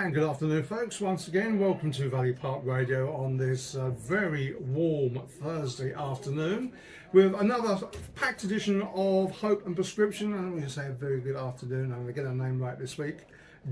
And good afternoon, folks. Once again, welcome to Valley Park Radio on this very warm Thursday afternoon with another packed edition of Hope and Prescription. And I'm going to say a very good afternoon. I'm going to get her name right this week.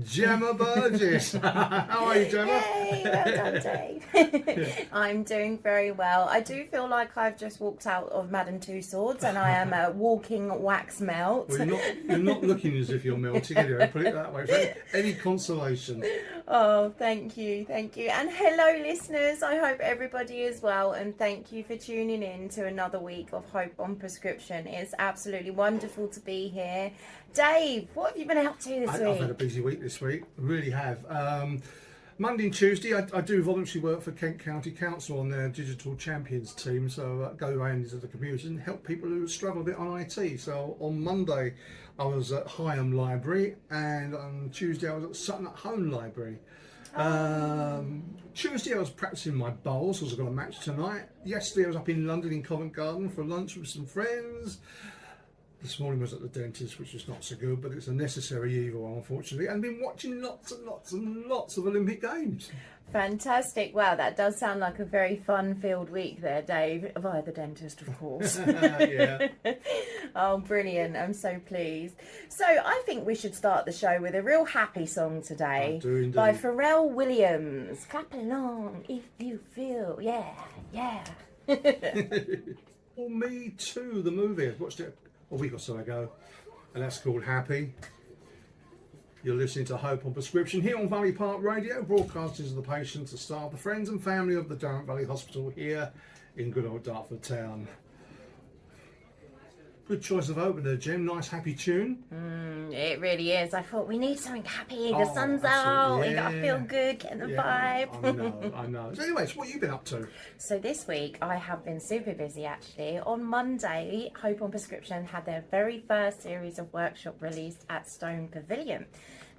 Jemma Burgess. How are you, Jemma? Yay, well done, Dave. I'm doing very well. I do feel like I've just walked out of Madame Two Swords and I am a walking wax melt. Well, you're not looking as if you're melting anyway, put it that way. For any consolation. Oh, thank you. And hello, listeners. I hope everybody is well, and thank you for tuning in to another week of Hope on Prescription. It's absolutely wonderful to be here. Dave, what have you been up to this week? I've had a busy week this week, I really have. Monday and Tuesday, I do voluntary work for Kent County Council on their Digital Champions team, so I go around into the community and help people who struggle a bit on IT. So on Monday, I was at Higham Library, and on Tuesday, I was at Sutton at Home Library. Tuesday, I was practicing my bowls because I've got a match tonight. Yesterday, I was up in London in Covent Garden for lunch with some friends. This morning was at the dentist, which is not so good, but it's a necessary evil, unfortunately. And been watching lots of Olympic Games. Fantastic. Wow, that does sound like a very fun-filled week there, Dave. Via the dentist, of course. Yeah. Oh, brilliant. I'm so pleased. So I think we should start the show with a real happy song today. I do indeed. By Pharrell Williams. Clap along if you feel, yeah. Well, me too, the movie. I watched it a week or so ago, and that's called Happy. You're listening to Hope on Prescription here on Valley Park Radio, broadcasting to the patients, the staff, the friends and family of the Durham Valley Hospital here in good old Dartford Town. Good choice of opener, Jem. Nice happy tune. It really is. I thought we need something happy. The sun's absolutely. out. You Yeah. gotta feel good, get the vibe. I know. So anyways, what have you been up to? So this week I have been super busy actually. On Monday, Hope on Prescription had their very first series of workshop released at Stone Pavilion.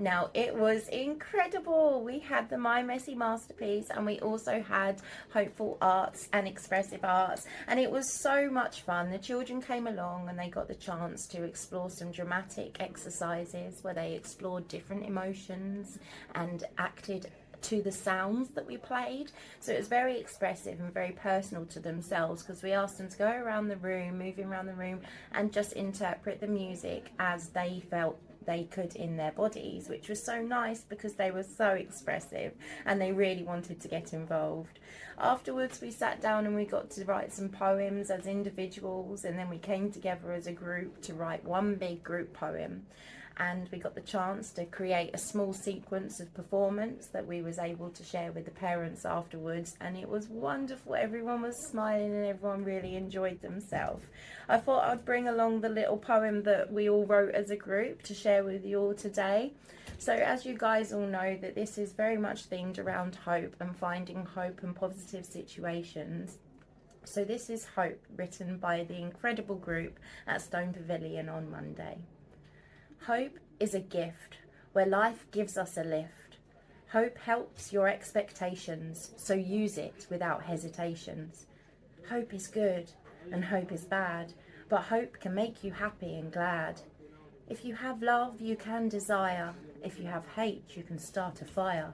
Now it was incredible. We had the My Messy Masterpiece and we also had Hopeful Arts and Expressive Arts, and it was so much fun. The children came along and they got the chance to explore some dramatic exercises where they explored different emotions and acted to the sounds that we played. So it was very expressive and very personal to themselves, because we asked them to go around the room, moving around the room, and just interpret the music as they felt they could in their bodies, which was so nice because they were so expressive and they really wanted to get involved. Afterwards we sat down and we got to write some poems as individuals, and then we came together as a group to write one big group poem. And we got the chance to create a small sequence of performance that we was able to share with the parents afterwards, and it was wonderful. Everyone was smiling and everyone really enjoyed themselves. I thought I'd bring along the little poem that we all wrote as a group to share with you all today. So as you guys all know, that this is very much themed around hope and finding hope in positive situations. So this is Hope, written by the incredible group at Stone Pavilion on Monday. Hope is a gift where life gives us a lift. Hope helps your expectations, so use it without hesitations. Hope is good and hope is bad, but hope can make you happy and glad. If you have love, you can desire. If you have hate, you can start a fire.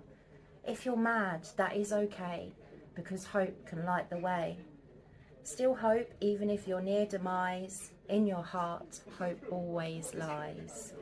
If you're mad, that is okay, because hope can light the way. Still hope, even if you're near demise. In your heart, hope always lies.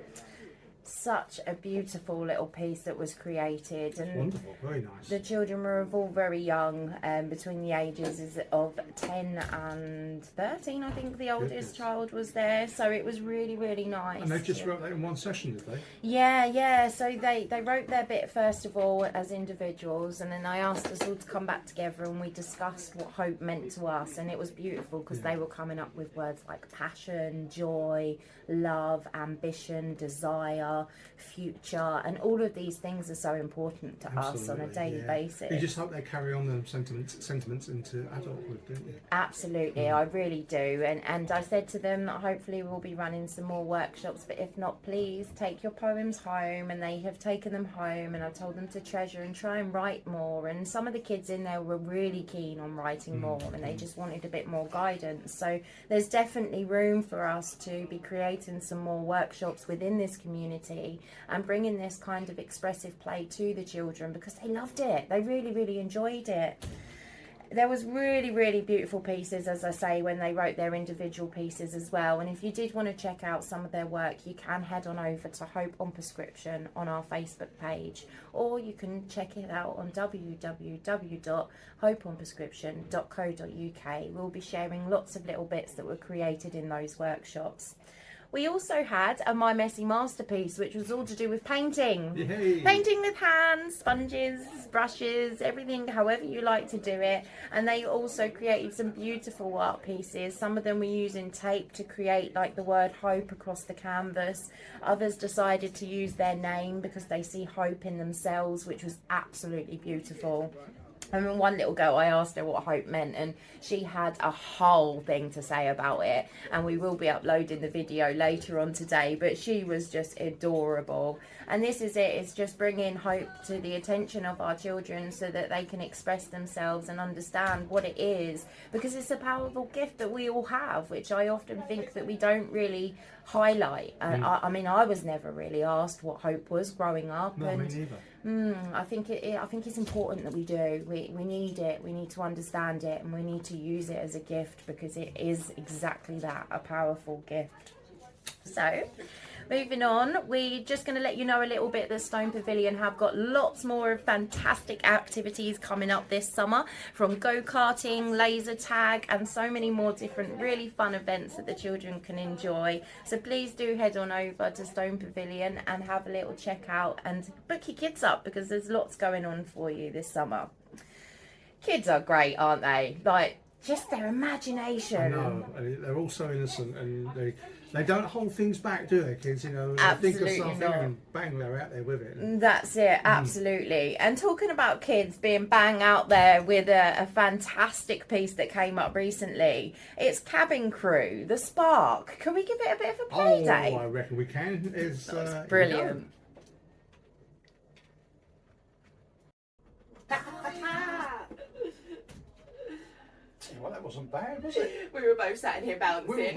Such a beautiful little piece that was created, and Wonderful, very nice. the children were all very young, between the ages of 10 and 13. I think the oldest Goodness. child was there, so it was really, really nice. And they just wrote that in one session, did they? Yeah. So they wrote their bit first of all as individuals, and then I asked us all to come back together and we discussed what hope meant to us, and it was beautiful because they were coming up with words like passion, joy, love, ambition, desire, future, and all of these things are so important to us on a daily basis. You just hope they carry on them sentiments into adulthood, don't you? Absolutely, I really do. And I said to them that hopefully we'll be running some more workshops, but if not, please take your poems home. And they have taken them home, and I told them to treasure and try and write more. And some of the kids in there were really keen on writing more, and they just wanted a bit more guidance. So there's definitely room for us to be creating some more workshops within this community activity and bringing this kind of expressive play to the children, because they loved it. They really, really enjoyed it. There was really, really beautiful pieces, as I say, when they wrote their individual pieces as well. And if you did want to check out some of their work, you can head on over to Hope on Prescription on our Facebook page, or you can check it out on www.hopeonprescription.co.uk. We'll be sharing lots of little bits that were created in those workshops. We also had a My Messy Masterpiece, which was all to do with painting. Yay. Painting with hands, sponges, brushes, everything, however you like to do it. And they also created some beautiful art pieces. Some of them were using tape to create like the word hope across the canvas. Others decided to use their name because they see hope in themselves, which was absolutely beautiful. I mean, one little girl, I asked her what hope meant, and she had a whole thing to say about it, and we will be uploading the video later on today, but she was just adorable. And this is it, it's just bringing hope to the attention of our children so that they can express themselves and understand what it is, because it's a powerful gift that we all have, which I often think that we don't really highlight. I mean, I was never really asked what hope was growing up. No, and me neither. I think it's important that we do. We need it. We need to understand it, and we need to use it as a gift, because it is exactly that, a powerful gift. So, moving on, we're just going to let you know a little bit that Stone Pavilion have got lots more fantastic activities coming up this summer, from go-karting, laser tag, and so many more different really fun events that the children can enjoy. So please do head on over to Stone Pavilion and have a little check out and book your kids up, because there's lots going on for you this summer. Kids are great, aren't they? Like, just their imagination. I know, and they're all so innocent, and they don't hold things back, do they, kids? You know, they Absolutely think of something not. and bang, they're out there with it. That's it, absolutely. And talking about kids being bang out there with a fantastic piece that came up recently, it's Cabin Crew, The Spark. Can we give it a bit of a play day? Oh, I reckon we can. It's Brilliant. Well, that wasn't bad, was it? We were both sat in here bouncing.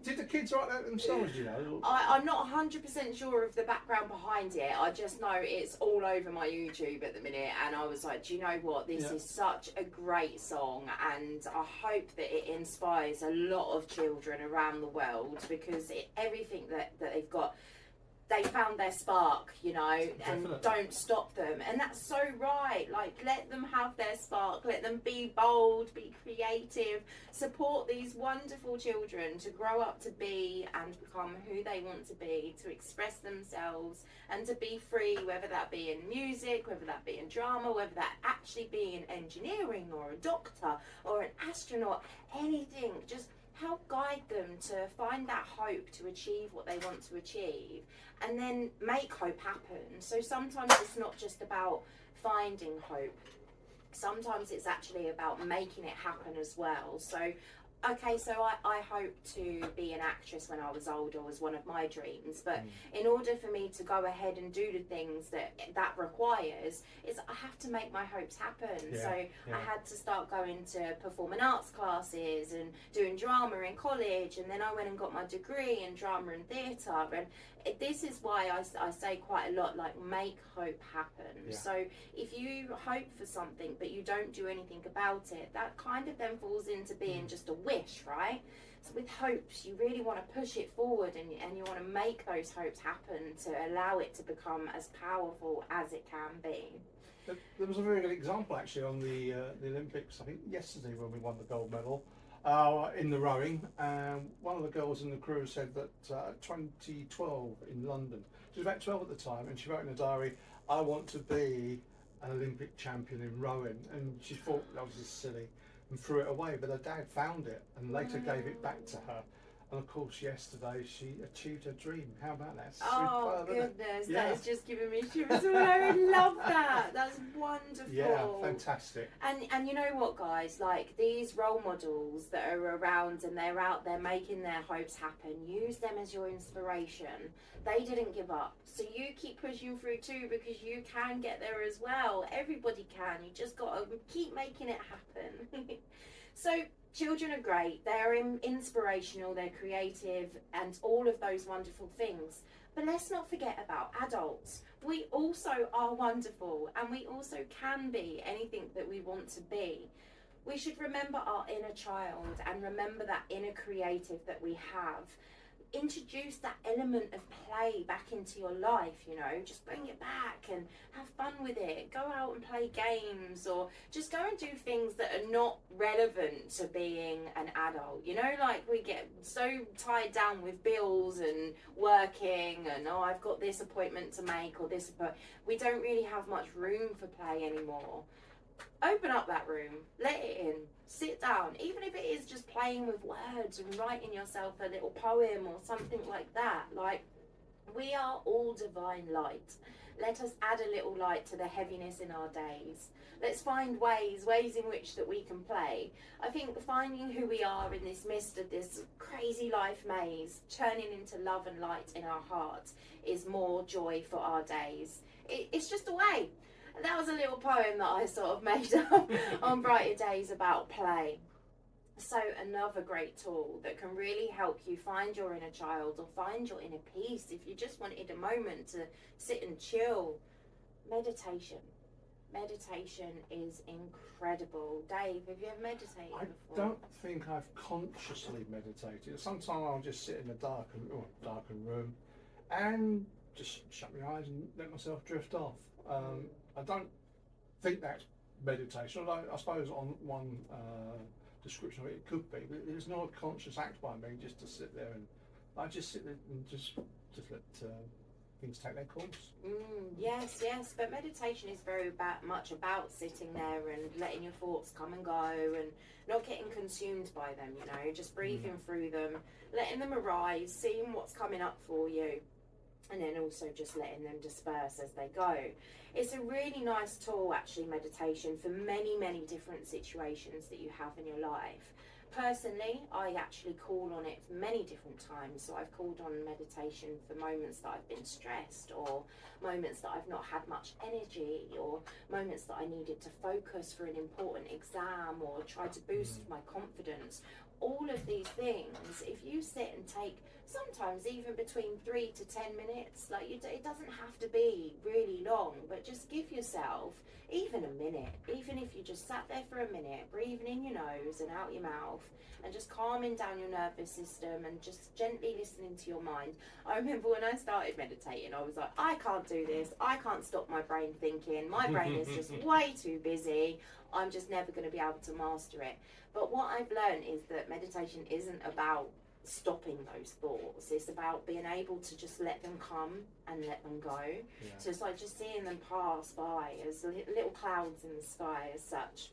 Did the kids write that themselves, do you know? I'm not 100% sure of the background behind it. I just know it's all over my YouTube at the minute, and I was like, do you know what? This is such a great song, and I hope that it inspires a lot of children around the world, because everything that they've got, they found their spark, you know, and don't stop them. And that's so right. Like, let them have their spark. Let them be bold, be creative. Support these wonderful children to grow up to be and become who they want to be, to express themselves and to be free, whether that be in music, whether that be in drama, whether that actually be in engineering or a doctor or an astronaut, anything. Just help guide them to find that hope to achieve what they want to achieve, and then make hope happen. So sometimes it's not just about finding hope, sometimes it's actually about making it happen as well. So okay, so I hope to be an actress when I was older, was one of my dreams, but in order for me to go ahead and do the things that requires, is I have to make my hopes happen. I had to start going to performing arts classes and doing drama in college, and then I went and got my degree in drama and theatre, and this is why I say quite a lot, like, make hope happen. So if you hope for something but you don't do anything about it, that kind of then falls into being just a wish, right? So with hopes, you really want to push it forward, and you want to make those hopes happen to allow it to become as powerful as it can be. There was a very good example actually on the Olympics, I think yesterday, when we won the gold medal in the rowing. One of the girls in the crew said that 2012 in London, she was about 12 at the time, and she wrote in a diary, I want to be an Olympic champion in rowing, and she thought that was just silly and threw it away, but her dad found it and later gave it back to her. And of course, yesterday she achieved her dream. How about that? Oh goodness, that is just giving me shivers all over. I love that. That's wonderful. Yeah, fantastic. And you know what, guys? Like, these role models that are around and they're out there making their hopes happen, use them as your inspiration. They didn't give up, so you keep pushing through too, because you can get there as well. Everybody can. You just got to keep making it happen. So children are great, they're inspirational, they're creative, and all of those wonderful things. But let's not forget about adults. We also are wonderful, and we also can be anything that we want to be. We should remember our inner child and remember that inner creative that we have. Introduce that element of play back into your life, you know, just bring it back and have fun with it. Go out and play games, or just go and do things that are not relevant to being an adult. You know, like we get so tied down with bills and working and, oh, I've got this appointment to make or this, but we don't really have much room for play anymore. Open up that room, let it in, sit down, even if it is just playing with words and writing yourself a little poem or something like that. Like, we are all divine light. Let us add a little light to the heaviness in our days. Let's find ways in which that we can play. I think finding who we are in this midst of this crazy life maze, turning into love and light in our hearts, is more joy for our days. It's just a way. That was a little poem that I sort of made up on brighter days about play. So another great tool that can really help you find your inner child or find your inner peace if you just wanted a moment to sit and chill. Meditation. Meditation is incredible. Dave, have you ever meditated before? I don't think I've consciously meditated. Sometimes I'll just sit in a darkened room and just shut my eyes and let myself drift off. I don't think that's meditation, although I suppose on one description of it, it could be, but it's not a conscious act by me just to sit there, and I just sit there and just let things take their course. Yes, but meditation is very much about sitting there and letting your thoughts come and go and not getting consumed by them, you know, just breathing through them, letting them arise, seeing what's coming up for you, and then also just letting them disperse as they go. It's a really nice tool, actually, meditation, for many, many different situations that you have in your life. Personally, I actually call on it many different times. So I've called on meditation for moments that I've been stressed, or moments that I've not had much energy, or moments that I needed to focus for an important exam or try to boost my confidence. All of these things, if you sit and take sometimes even between 3 to 10 minutes, like it doesn't have to be really long, but just give yourself even a minute, even if you just sat there for a minute, breathing in your nose and out your mouth, and just calming down your nervous system and just gently listening to your mind. I remember when I started meditating, I was like, I can't do this, I can't stop my brain thinking, my brain is just way too busy, I'm just never going to be able to master it. But what I've learned is that meditation isn't about stopping those thoughts. It's about being able to just let them come and let them go. Yeah. So it's like just seeing them pass by as little clouds in the sky as such.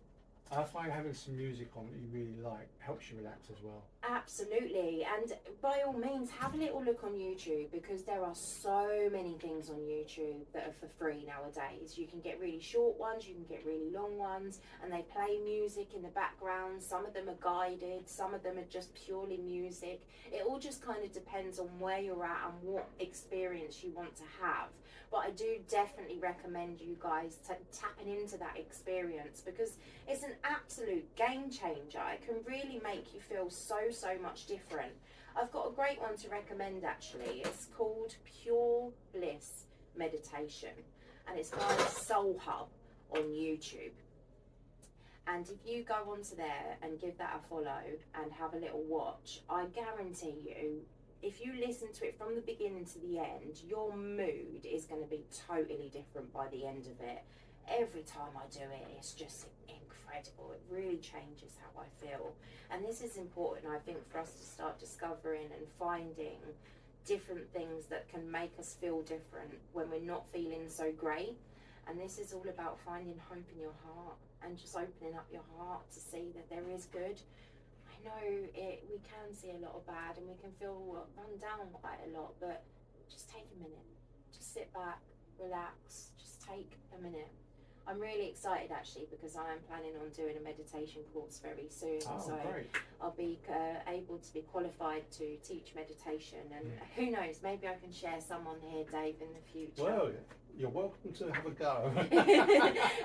I find having some music on that you really like helps you relax as well. Absolutely, and by all means have a little look on YouTube, because there are so many things on YouTube that are for free nowadays. You can get really short ones, you can get really long ones, and they play music in the background. Some of them are guided, some of them are just purely music. It all just kind of depends on where you're at and what experience you want to have. But I do definitely recommend you guys tapping into that experience, because it's an absolute game changer. It can really make you feel so much different. I've got a great one to recommend, actually. It's called Pure Bliss Meditation, and it's by Soul Hub on YouTube. And if you go onto there and give that a follow and have a little watch, I guarantee you, if you listen to it from the beginning to the end, your mood is going to be totally different by the end of it. Every time I do it, it's just incredible. It really changes how I feel. And this is important, I think, for us to start discovering and finding different things that can make us feel different when we're not feeling so great. And this is all about finding hope in your heart and just opening up your heart to see that there is good. I know we can see a lot of bad and we can feel run down quite a lot, but just take a minute. Just sit back, relax, just take a minute. I'm really excited actually because I am planning on doing a meditation course very soon. Oh, So great. I'll be able to be qualified to teach meditation, and who knows, maybe I can share some on here, Dave, in the future. Well, you're welcome to have a go.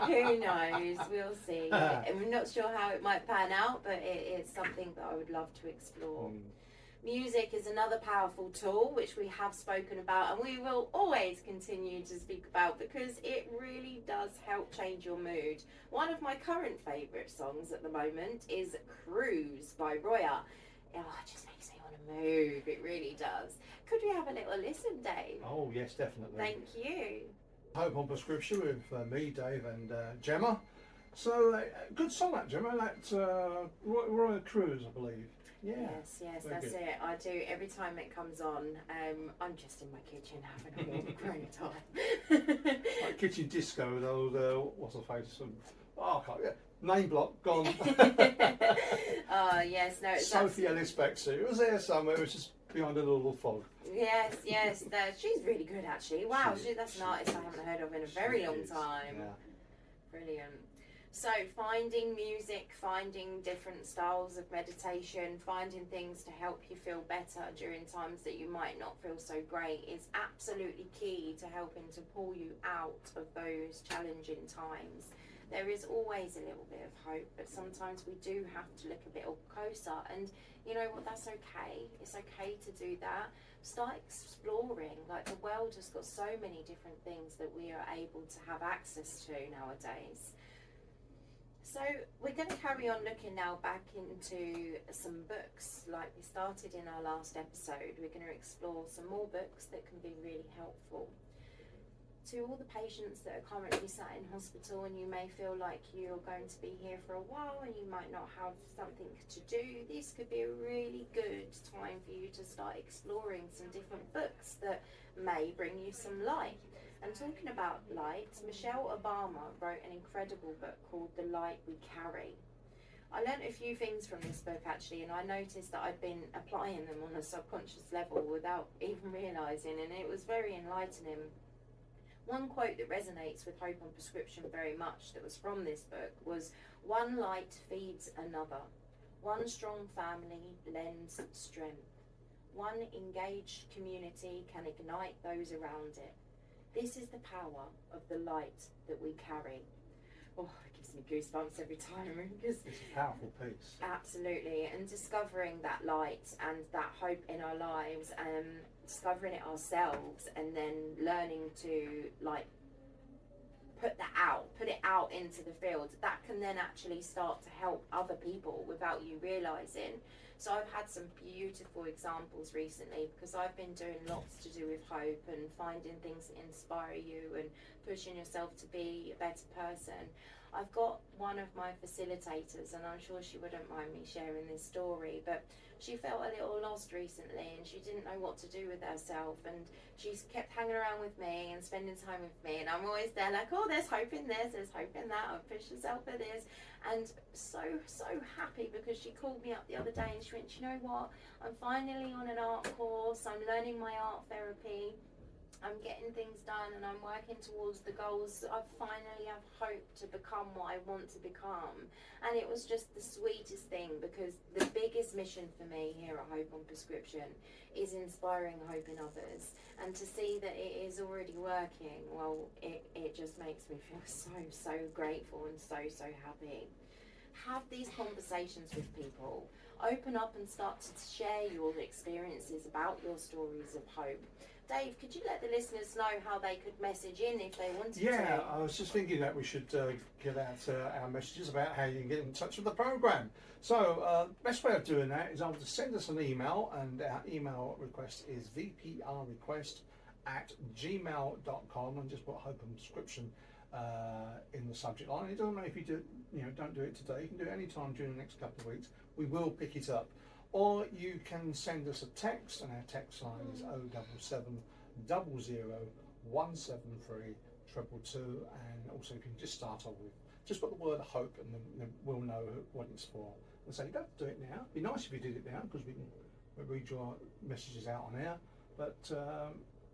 Who knows? We'll see. I'm not sure how it might pan out, but it's something that I would love to explore. Music is another powerful tool which we have spoken about, and we will always continue to speak about because it really does help change your mood. One of my current favourite songs at the moment is Cruise by Roya. Oh, it just makes me want to move, it really does. Could we have a little listen, Dave? Oh yes, definitely. Thank you. Hope on Prescription with me, Dave, and Jemma. So good song that, Jemma. That Royal Cruise, I believe. Yeah. Yes, Very that's good. it. I do every time it comes on. I'm just in my kitchen having a warm great time. Like kitchen disco with old what's her face? I can't. Yeah. Name block gone. Oh yes, no. Sophie Ellis Bexley. It was there somewhere. It was just behind a little fog. Yes. She's really good actually. Wow, that's She an artist I haven't heard of in a very long time. Yeah. Brilliant. So finding music, finding different styles of meditation, finding things to help you feel better during times that you might not feel so great is absolutely key to helping to pull you out of those challenging times. There is always a little bit of hope, but sometimes we do have to look a bit closer, and you know what, that's okay. It's okay to do that. Start exploring. Like, the world has got so many different things that we are able to have access to nowadays. So we're going to carry on looking now back into some books like we started in our last episode. We're going to explore some more books that can be really helpful. To all the patients that are currently sat in hospital and you may feel like you're going to be here for a while and you might not have something to do, this could be a really good time for you to start exploring some different books that may bring you some light. And talking about light, Michelle Obama wrote an incredible book called The Light We Carry. I learned a few things from this book actually, and I noticed that I'd been applying them on a subconscious level without even realising, and it was very enlightening. One quote that resonates with Hope on Prescription very much that was from this book was, "One light feeds another. One strong family lends strength. One engaged community can ignite those around it. This is the power of the light that we carry." Oh, it gives me goosebumps every time because It's a powerful piece. absolutely, and discovering that light and that hope in our lives, and discovering it ourselves, and then learning to like put it out into the field, that can then actually start to help other people without you realizing. So I've had some beautiful examples recently because I've been doing lots to do with hope and finding things that inspire you and pushing yourself to be a better person. I've got one of my facilitators, and I'm sure she wouldn't mind me sharing this story, but she felt a little lost recently and she didn't know what to do with herself, and she's kept hanging around with me and spending time with me, and I'm always there like, oh, there's hope in this, there's hope in that, I'll push yourself for this. And so happy because she called me up the other day and she went, you know what, I'm finally on an art course, I'm learning my art therapy, I'm getting things done, and I'm working towards the goals. I finally have hope to become what I want to become. And it was just the sweetest thing, because the biggest mission for me here at Hope on Prescription is inspiring hope in others. And to see that it is already working, well, it just makes me feel so grateful and so happy. Have these conversations with people. Open up and start to share your experiences about your stories of hope. Dave, could you let the listeners know how they could message in if they wanted to? Yeah, I was just thinking that we should get out our messages about how you can get in touch with the programme. So best way of doing that is either to send us an email, and our email request is vprrequest@gmail.com, and just put Hope and Prescription in the subject line. It doesn't matter if you don't do it today. You can do it any time during the next couple of weeks. We will pick it up. Or you can send us a text, and our text line is 077 00 173 222, and also you can just start off with, just put the word hope, and then we'll know what it's for. And say, you don't have to do it now. It'd be nice if you did it now, because we'll read your messages out on air. But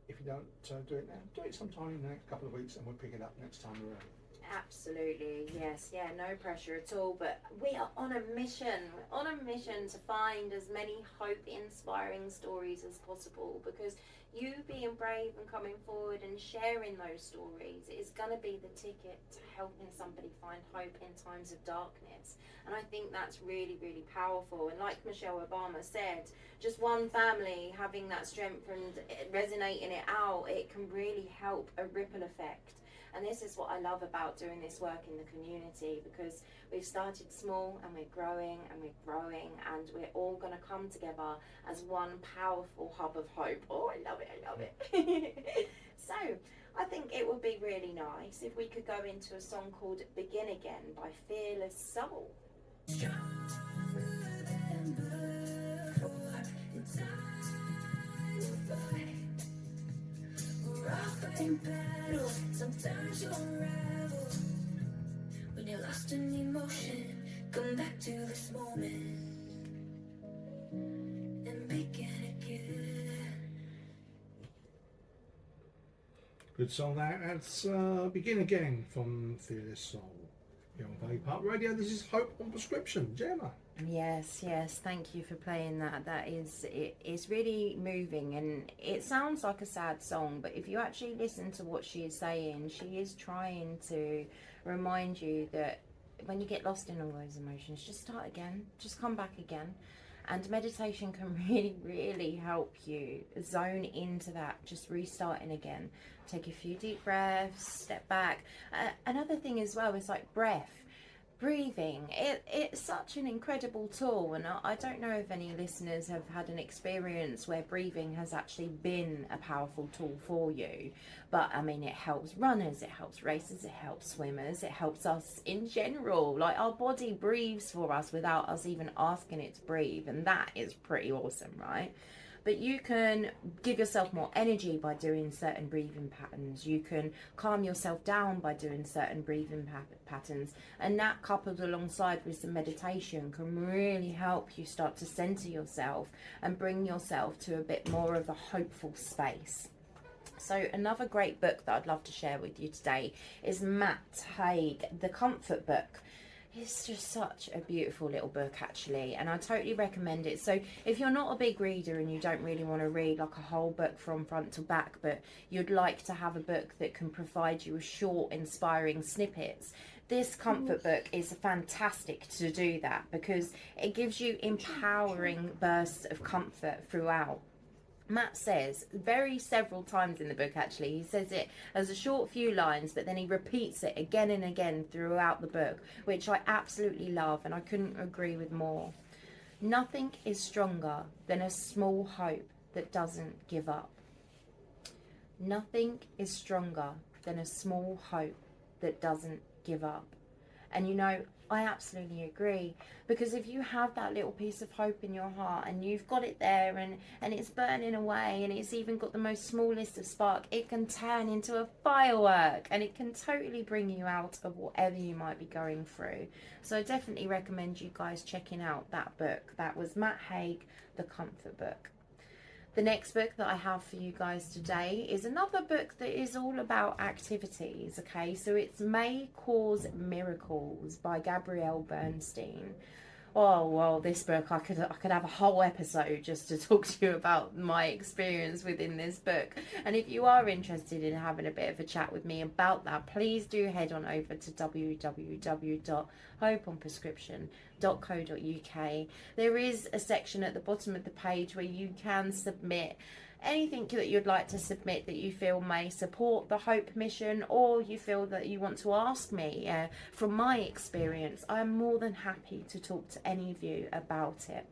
if you don't do it now, do it sometime in the next couple of weeks, and we'll pick it up next time around. Absolutely, yes, yeah, no pressure at all. But we are on a mission. We're on a mission to find as many hope-inspiring stories as possible, because you being brave and coming forward and sharing those stories is going to be the ticket to helping somebody find hope in times of darkness. And I think that's really, really powerful. And like Michelle Obama said, just one family having that strength and resonating it out, it can really help a ripple effect. And this is what I love about doing this work in the community, because we've started small and we're growing and we're all going to come together as one powerful hub of hope. Oh, I love it. So I think it would be really nice if we could go into a song called Begin Again by Fearless Soul. Sometimes you'll unravel when you're lost in emotion. Come back to this moment and begin again. Good song that. That's Begin Again from Fearless Soul. You're on Valley Park Radio. This is Hope on Prescription. Jemma. Yes, thank you for playing that. That is, it's really moving, and it sounds like a sad song, but if you actually listen to what she is saying, she is trying to remind you that when you get lost in all those emotions, just start again, just come back again. And meditation can really, really help you zone into that, just restarting again. Take a few deep breaths, step back. Another thing as well is like breath. Breathing, it's such an incredible tool, and I don't know if any listeners have had an experience where breathing has actually been a powerful tool for you, but I mean, it helps runners, it helps racers, it helps swimmers, it helps us in general. Like, our body breathes for us without us even asking it to breathe, and that is pretty awesome, right? But you can give yourself more energy by doing certain breathing patterns. You can calm yourself down by doing certain breathing patterns. And that, coupled alongside with some meditation, can really help you start to center yourself and bring yourself to a bit more of a hopeful space. So another great book that I'd love to share with you today is Matt Haig, The Comfort Book. It's just such a beautiful little book, actually, and I totally recommend it. So if you're not a big reader and you don't really want to read like a whole book from front to back, but you'd like to have a book that can provide you with short, inspiring snippets, this comfort book is fantastic to do that, because it gives you empowering bursts of comfort throughout. Matt says several times in the book, actually, he says it as a short few lines, but then he repeats it again and again throughout the book, which I absolutely love, and I couldn't agree with more. Nothing is stronger than a small hope that doesn't give up. Nothing is stronger than a small hope that doesn't give up. And you know, I absolutely agree, because if you have that little piece of hope in your heart and you've got it there and it's burning away and it's even got the most smallest of spark, it can turn into a firework and it can totally bring you out of whatever you might be going through. So I definitely recommend you guys checking out that book. That was Matt Haig, The Comfort Book. The next book that I have for you guys today is another book that is all about activities, okay? So it's May Cause Miracles by Gabrielle Bernstein. Oh, well, this book, I could have a whole episode just to talk to you about my experience within this book. And if you are interested in having a bit of a chat with me about that, please do head on over to www.hopeonprescription.co.uk. There is a section at the bottom of the page where you can submit anything that you'd like to submit that you feel may support the Hope mission, or you feel that you want to ask me from my experience. I'm more than happy to talk to any of you about it.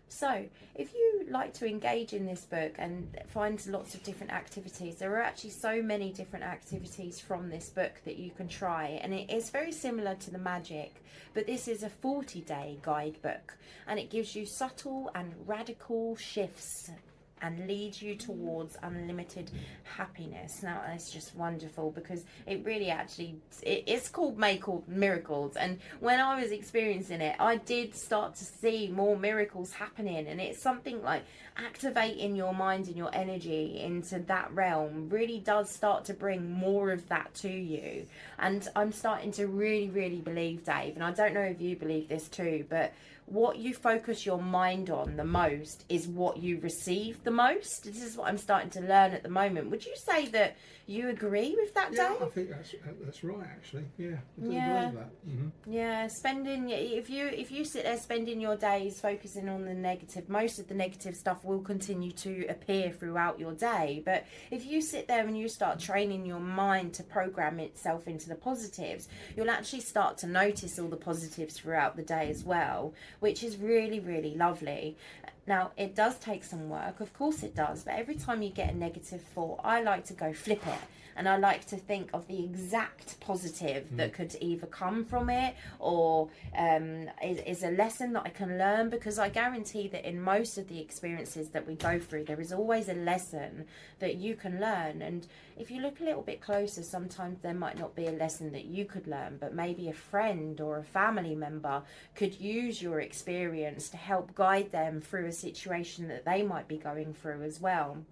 So if you like to engage in this book and find lots of different activities, there are actually so many different activities from this book that you can try, and it is very similar to the magic, but this is a 40-day guidebook, and it gives you subtle and radical shifts and lead you towards unlimited happiness. Now, it's just wonderful because it really actually, it's called Make All Miracles. And when I was experiencing it, I did start to see more miracles happening. And it's something like activating your mind and your energy into that realm really does start to bring more of that to you. And I'm starting to really, really believe, Dave, and I don't know if you believe this too, but what you focus your mind on the most is what you receive the most. This is what I'm starting to learn at the moment. Would you say that you agree with that, Yeah, Dave? I think that's right, actually. Yeah, I do Yeah. believe that. Mm-hmm. Yeah, spending, if you sit there spending your days focusing on the negative, most of the negative stuff will continue to appear throughout your day. But if you sit there and you start training your mind to program itself into the positives, you'll actually start to notice all the positives throughout the day as well, which is really, really lovely. Now, it does take some work, of course it does, but every time you get a negative thought, I like to go flip it. And I like to think of the exact positive that could either come from it or is a lesson that I can learn, because I guarantee that in most of the experiences that we go through, there is always a lesson that you can learn. And if you look a little bit closer, sometimes there might not be a lesson that you could learn, but maybe a friend or a family member could use your experience to help guide them through a situation that they might be going through as well.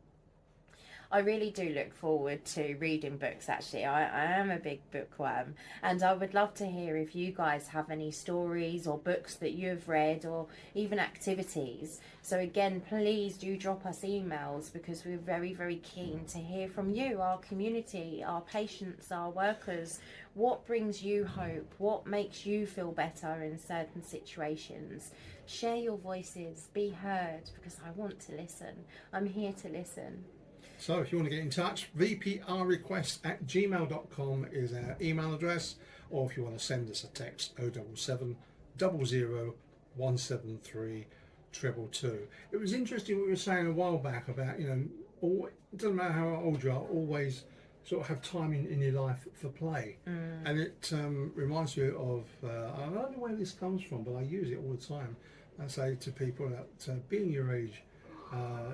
I really do look forward to reading books, actually. I am a big bookworm, and I would love to hear if you guys have any stories or books that you've read or even activities. So again, please do drop us emails, because we're very, very keen to hear from you, our community, our patients, our workers. What brings you hope? What makes you feel better in certain situations? Share your voices, be heard, because I want to listen. I'm here to listen. So if you want to get in touch, vprrequest@gmail.com is our email address, or if you want to send us a text, 077 00 173 222. It was interesting what you were saying a while back about, it doesn't matter how old you are, always sort of have time in your life for play. And it reminds me of, I don't know where this comes from, but I use it all the time. I say to people that being your age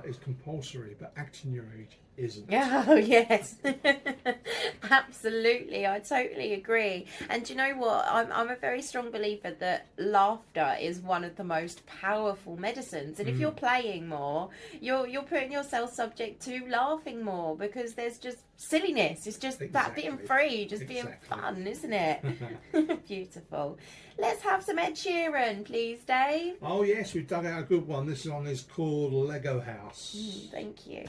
is compulsory, but acting your age isn't. Oh, yes. Absolutely. I totally agree. And do you know what? I'm a very strong believer that laughter is one of the most powerful medicines. And if you're playing more, you're putting yourself subject to laughing more, because there's just silliness. It's just that being free, just being fun, isn't it? Beautiful. Let's have some Ed Sheeran, please, Dave. Oh yes, we've dug out a good one. This one is called Lego House. Thank you.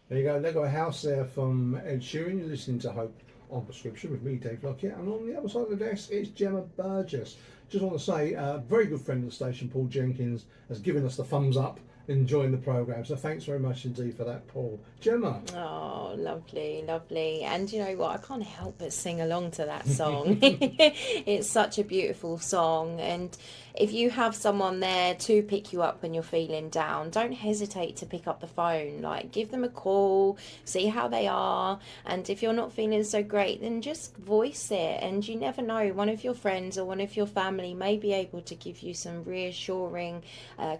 There you go, Lego House there from Ed Sheeran. You're listening to Hope on Prescription with me, Dave Lockyer, and on the other side of the desk it's Jemma Burgess. Just want to say, a very good friend of the station, Paul Jenkins, has given us the thumbs up, enjoying the programme. So thanks very much indeed for that, Paul. Jemma. Oh, lovely, lovely. And you know what? I can't help but sing along to that song. It's such a beautiful song. And if you have someone there to pick you up when you're feeling down, don't hesitate to pick up the phone. Like, give them a call, see how they are. And if you're not feeling so great, then just voice it. And you never know, one of your friends or one of your family may be able to give you some reassuring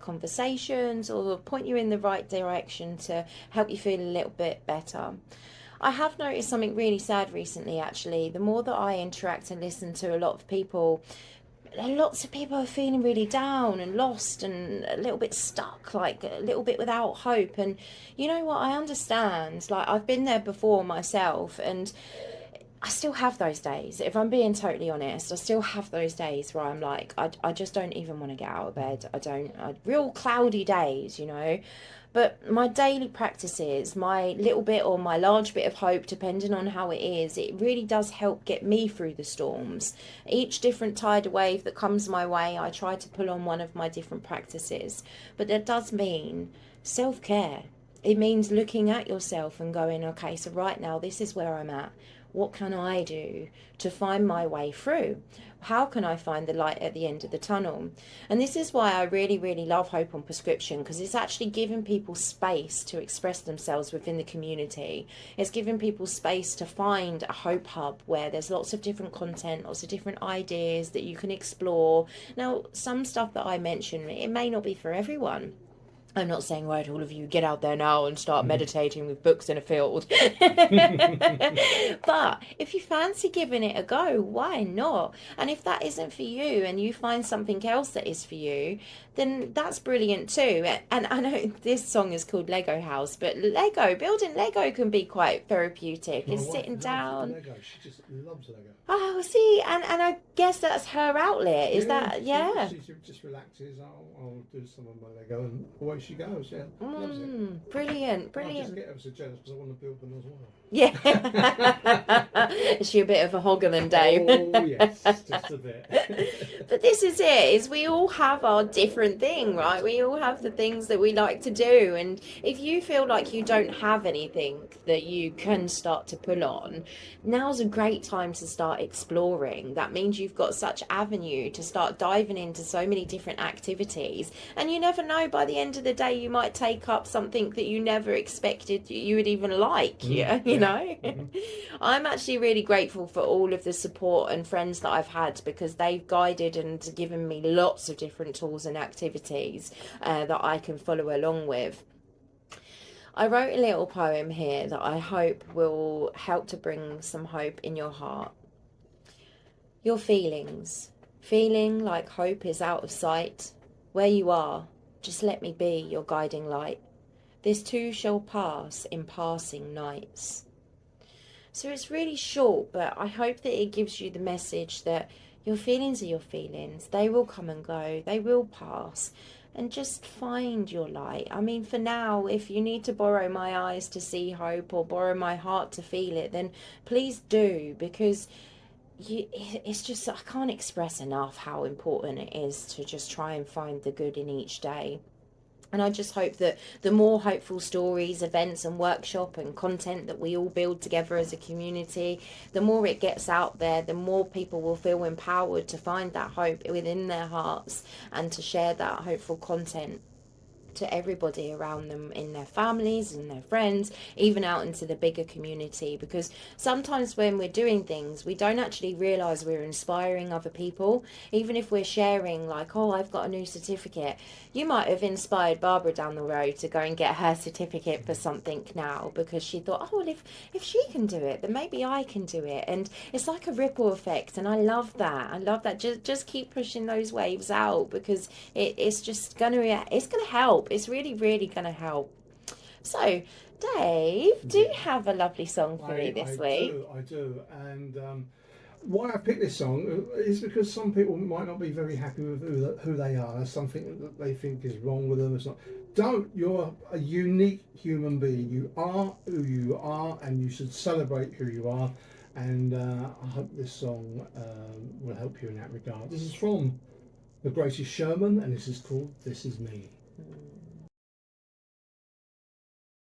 conversations, or point you in the right direction to help you feel a little bit better. I have noticed something really sad recently, actually. The more that I interact and listen to a lot of people, lots of people are feeling really down and lost and a little bit stuck, like a little bit without hope. And you know what? I understand. Like, I've been there before myself, and I still have those days. If I'm being totally honest, I still have those days where I'm like, I just don't even want to get out of bed. Real cloudy days, But my daily practices, my little bit or my large bit of hope, depending on how it is, it really does help get me through the storms. Each different tidal wave that comes my way, I try to pull on one of my different practices. But that does mean self-care. It means looking at yourself and going, okay, so right now, this is where I'm at. What can I do to find my way through? How can I find the light at the end of the tunnel? And this is why I really, really love Hope on Prescription, because it's actually giving people space to express themselves within the community. It's giving people space to find a hope hub where there's lots of different content, lots of different ideas that you can explore. Now, some stuff that I mention, it may not be for everyone. I'm not saying, right, all of you get out there now and start meditating with books in a field. But if you fancy giving it a go, why not? And if that isn't for you and you find something else that is for you, then that's brilliant too. And I know this song is called Lego House, but building Lego can be quite therapeutic. My It's wife sitting loves down. Lego. She just loves Lego. Oh, see, and I guess that's her outlet. Is that, yeah? She just relaxes. I'll do some of my Lego, and away she goes. Yeah, loves it. Brilliant, I just brilliant. get ever so jealous because I want to build them as well. Yeah. Is she a bit of a hogger than Dave? Oh yes, just a bit. But this is it, is we all have our different thing, right? We all have the things that we like to do, and if you feel like you don't have anything that you can start to pull on, now's a great time to start exploring. That means you've got such avenue to start diving into so many different activities, and you never know, by the end of the day you might take up something that you never expected you would even like. You know. I'm actually really grateful for all of the support and friends that I've had, because they've guided and given me lots of different tools and activities that I can follow along with. I wrote a little poem here that I hope will help to bring some hope in your heart. Your feelings. Feeling like hope is out of sight. Where you are, just let me be your guiding light. This too shall pass in passing nights. So it's really short, but I hope that it gives you the message that your feelings are your feelings. They will come and go. They will pass. And just find your light. I mean, for now, if you need to borrow my eyes to see hope or borrow my heart to feel it, then please do, because it's just, I can't express enough how important it is to just try and find the good in each day. And I just hope that the more hopeful stories, events and workshop and content that we all build together as a community, the more it gets out there, the more people will feel empowered to find that hope within their hearts and to share that hopeful content to everybody around them, in their families, in their friends, even out into the bigger community. Because sometimes when we're doing things, we don't actually realise we're inspiring other people. Even if we're sharing, like, oh, I've got a new certificate, you might have inspired Barbara down the road to go and get her certificate for something now, because she thought, oh, well, if she can do it, then maybe I can do it. And it's like a ripple effect, and I love that. Just keep pushing those waves out, because it's just gonna help. It's really, really gonna help. So, Dave, do you have a lovely song for me this week? I do. And why I picked this song is because some people might not be very happy with who they are. There's something that they think is wrong with them. It's not. Don't. You're a unique human being. You are who you are, and you should celebrate who you are. And I hope this song will help you in that regard. This is from the Greatest Showman, and this is called "This Is Me."